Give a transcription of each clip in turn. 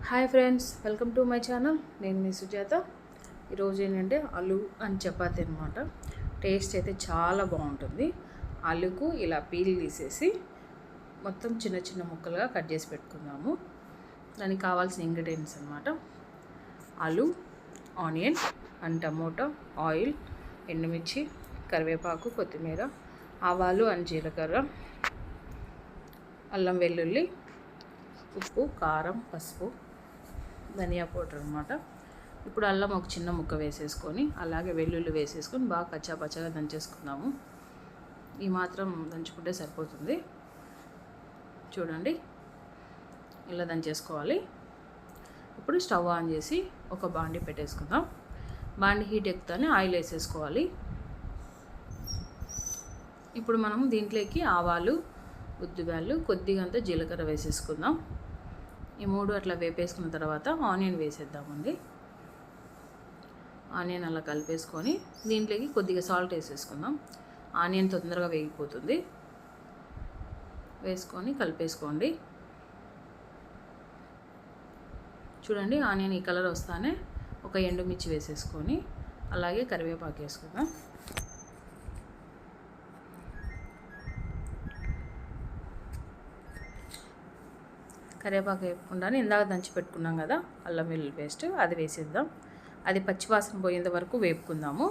Hi friends, welcome to my channel. నేను మీ సుజాత. ఈరోజు ఏంటంటే ఆలు అండ్ చపాతీ అనమాట. టేస్ట్ అయితే చాలా బాగుంటుంది. ఆలుకు ఇలా పీల్ తీసేసి మొత్తం చిన్న చిన్న ముక్కలుగా కట్ చేసి పెట్టుకుందాము. దానికి కావాల్సిన ఇంగ్రీడియంట్స్ అనమాట: ఆలు, ఆనియన్ అండ్ టమోటా, ఆయిల్, ఎండుమిర్చి, కరివేపాకు, కొత్తిమీర, ఆవాలు అండ్ జీలకర్ర, అల్లం వెల్లుల్లి, ఉప్పు, కారం, పసుపు, ధనియా పౌడర్ అనమాట. ఇప్పుడు అల్లం ఒక చిన్న ముక్క వేసేసుకొని అలాగే వెల్లుల్లి వేసేసుకొని బాగా కచ్చాపచ్చగా దంచేసుకుందాము. ఈ మాత్రం దంచుకుంటే సరిపోతుంది. చూడండి, ఇలా దంచేసుకోవాలి. ఇప్పుడు స్టవ్ ఆన్ చేసి ఒక బాండి పెట్టేసుకుందాం. బాండి హీట్ ఎక్కుతానే ఆయిల్ వేసేసుకోవాలి. ఇప్పుడు మనం దీంట్లోకి ఆవాలు, ఉద్దిబ్యాళ్ళు, కొద్దిగా అంతా జీలకర్ర వేసేసుకుందాం. ఈ మూడు అట్లా వేపేసుకున్న తర్వాత ఆనియన్ వేసేద్దామండి. ఆనియన్ అలా కలిపేసుకొని దీంట్లోకి కొద్దిగా సాల్ట్ వేసేసుకుందాం. ఆనియన్ తొందరగా వేగిపోతుంది. వేసుకొని కలిపేసుకోండి. చూడండి, ఆనియన్ ఈ కలర్ వస్తానే ఒక ఎండుమిర్చి వేసేసుకొని అలాగే కరివేపాకు వేసుకుందాం. కరివేపాకు వేయకుండానే ఇందాక దంచి పెట్టుకున్నాం కదా అల్లం వెల్లుల్లి పేస్ట్, అది వేసేద్దాం. అది పచ్చివాసన పోయేంత వరకు వేపుకుందాము.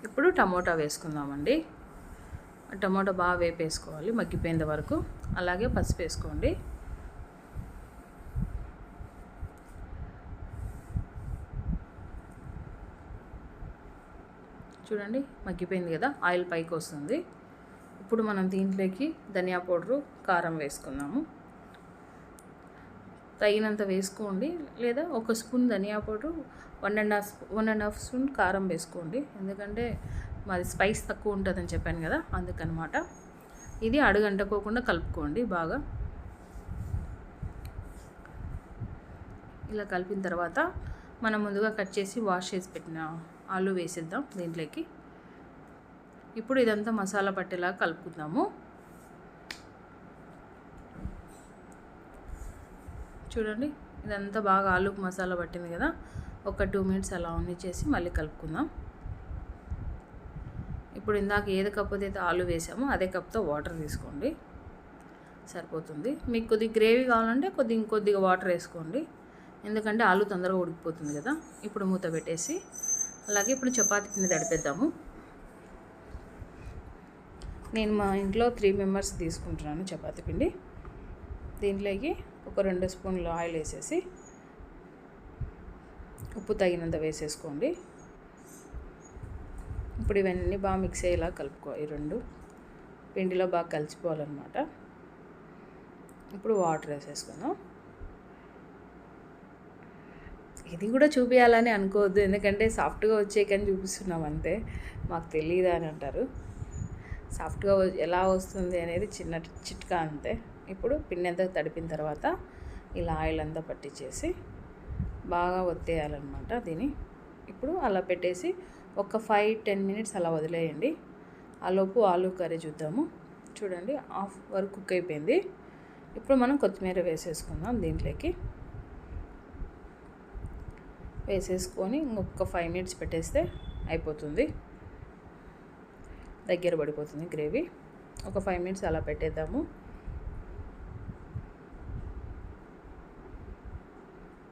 ఇప్పుడు టమోటా వేసుకుందామండి. టమోటా బాగా వేపేసుకోవాలి మగ్గిపోయేంత వరకు. అలాగే పసుపు వేసుకోండి. చూడండి, మగ్గిపోయింది కదా, ఆయిల్ పైకి వస్తుంది. ఇప్పుడు మనం దీంట్లోకి ధనియా పౌడరు, కారం వేసుకుందాము. తగినంత వేసుకోండి, లేదా ఒక స్పూన్ ధనియా పౌడరు, 1.5 స్పూన్ కారం వేసుకోండి. ఎందుకంటే మాది స్పైస్ తక్కువ ఉంటుందని చెప్పాను కదా, అందుకనమాట. ఇది అడుగంటుకోకుండా కలుపుకోండి బాగా. ఇలా కలిపిన తర్వాత మనం ముందుగా కట్ చేసి వాష్ చేసి పెట్టిన ఆలు వేసేద్దాం దీంట్లోకి. ఇప్పుడు ఇదంతా మసాలా పట్టేలాగా కలుపుకుందాము. చూడండి, ఇదంతా బాగా ఆలుకు మసాలా పట్టింది కదా. ఒక 2 మినిట్స్ అలా చేసి మళ్ళీ కలుపుకుందాం. ఇప్పుడు ఇందాక ఏది కప్పు అయితే ఆలు వేసామో అదే కప్తో వాటర్ తీసుకోండి, సరిపోతుంది. మీకు కొద్దిగా గ్రేవీ కావాలంటే ఇంకొద్దిగా వాటర్ వేసుకోండి, ఎందుకంటే ఆలు తొందరగా ఉడికిపోతుంది కదా. ఇప్పుడు మూత పెట్టేసి అలాగే ఇప్పుడు చపాతీ పిండి తడిపేద్దాము. నేను మా ఇంట్లో 3 మెంబర్స్ తీసుకుంటున్నాను చపాతీ పిండి. దీంట్లోకి ఒక 2 స్పూన్లు ఆయిల్ వేసేసి ఉప్పు తగినంత వేసేసుకోండి. ఇప్పుడు ఇవన్నీ బాగా మిక్స్ అయ్యేలా కలుపుకోవాలి. ఈ రెండు పిండిలో బాగా కలిసిపోవాలన్నమాట. ఇప్పుడు వాటర్ వేసేసుకుందాం. ఇది కూడా చూపించాలని అనుకోవద్దు, ఎందుకంటే సాఫ్ట్గా వచ్చేకని చూపిస్తున్నాం అంతే. మాకు తెలియదా అని అంటారు. సాఫ్ట్గా ఎలా వస్తుంది అనేది చిన్న చిట్కా అంతే. ఇప్పుడు పిండి అంతా తడిపిన తర్వాత ఇలా ఆయిల్ అంతా పట్టించేసి బాగా ఒత్తేయాలన్నమాట దీన్ని. ఇప్పుడు అలా పెట్టేసి ఒక 5-10 మినిట్స్ అలా వదిలేయండి. ఆలోపు ఆలు కర్రీ చూద్దాము. చూడండి, హాఫ్ వరకు కుక్ అయిపోయింది. ఇప్పుడు మనం కొత్తిమీర వేసేసుకుందాం దీంట్లోకి. వేసేసుకొని ఇంకొక 5 మినిట్స్ పెట్టేస్తే అయిపోతుంది, దగ్గర పడిపోతుంది గ్రేవీ. ఒక 5 మినిట్స్ అలా పెట్టేద్దాము.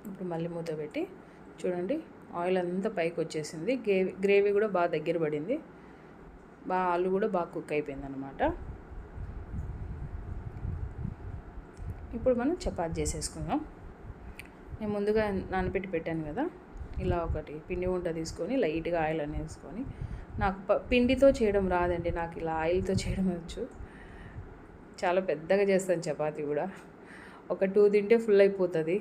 ఇప్పుడు మళ్ళీ మూత పెట్టి చూడండి, ఆయిల్ అంతా పైకి వచ్చేసింది. గ్రేవీ కూడా బాగా దగ్గర పడింది. బాగా ఆలు కూడా బాగా కుక్ అయిపోయింది అనమాట. ఇప్పుడు మనం చపాతీ చేసేసుకుందాం. నేను ముందుగా నానబెట్టి పెట్టాను కదా, ఇలా ఒకటి పిండి వంట తీసుకొని లైట్గా ఆయిల్ అనేసుకొని. నాకు పిండితో చేయడం రాదండి, నాకు ఇలా ఆయిల్తో చేయడం వచ్చు. చాలా పెద్దగా చేస్తాను చపాతీ కూడా. ఒక 2 తింటే ఫుల్ అయిపోతుంది.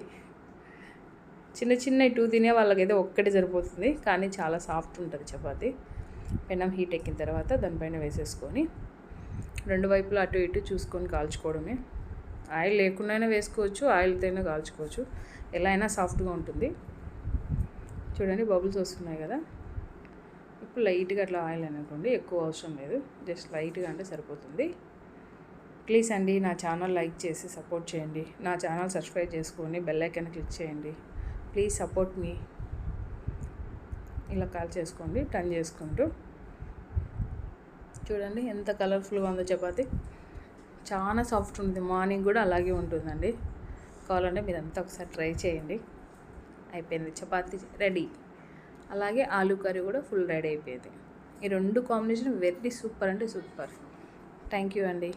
చిన్న 2 తినే వాళ్ళకైతే ఒక్కటి సరిపోతుంది, కానీ చాలా సాఫ్ట్ ఉంటుంది చపాతీ. పెనం హీట్ ఎక్కిన తర్వాత దానిపైన వేసేసుకొని 2 వైపులా అటు ఇటు చూసుకొని కాల్చుకోవడమే. ఆయిల్ లేకుండానే వేసుకోవచ్చు, ఆయిల్తోనే కాల్చుకోవచ్చు, ఎలా అయినా సాఫ్ట్గా ఉంటుంది. చూడండి, బబుల్స్ వస్తున్నాయి కదా. ఇప్పుడు లైట్గా అట్లా ఆయిల్ అనుకోండి, ఎక్కువ అవసరం లేదు, జస్ట్ లైట్గా అంటే సరిపోతుంది. ప్లీజ్ అండి నా ఛానల్ లైక్ చేసి సపోర్ట్ చేయండి. నా ఛానల్ సబ్స్క్రైబ్ చేసుకొని బెల్ ఐకాన్ క్లిక్ చేయండి. ప్లీజ్ సపోర్ట్ మీ. ఇలా కాల్ చేసుకోండి టర్న్ చేసుకుంటూ. చూడండి ఎంత కలర్ఫుల్గా ఉందో చపాతి. చాలా సాఫ్ట్ ఉంటుంది. మార్నింగ్ కూడా అలాగే ఉంటుందండి. కావాలంటే మీరంతా ఒకసారి ట్రై చేయండి. అయిపోయింది, చపాతి రెడీ. అలాగే ఆలూ కర్రీ కూడా ఫుల్ రెడీ అయిపోయింది. ఈ రెండు కాంబినేషన్ వెరీ సూపర్ అంటే సూపర్. థ్యాంక్ యూ అండి.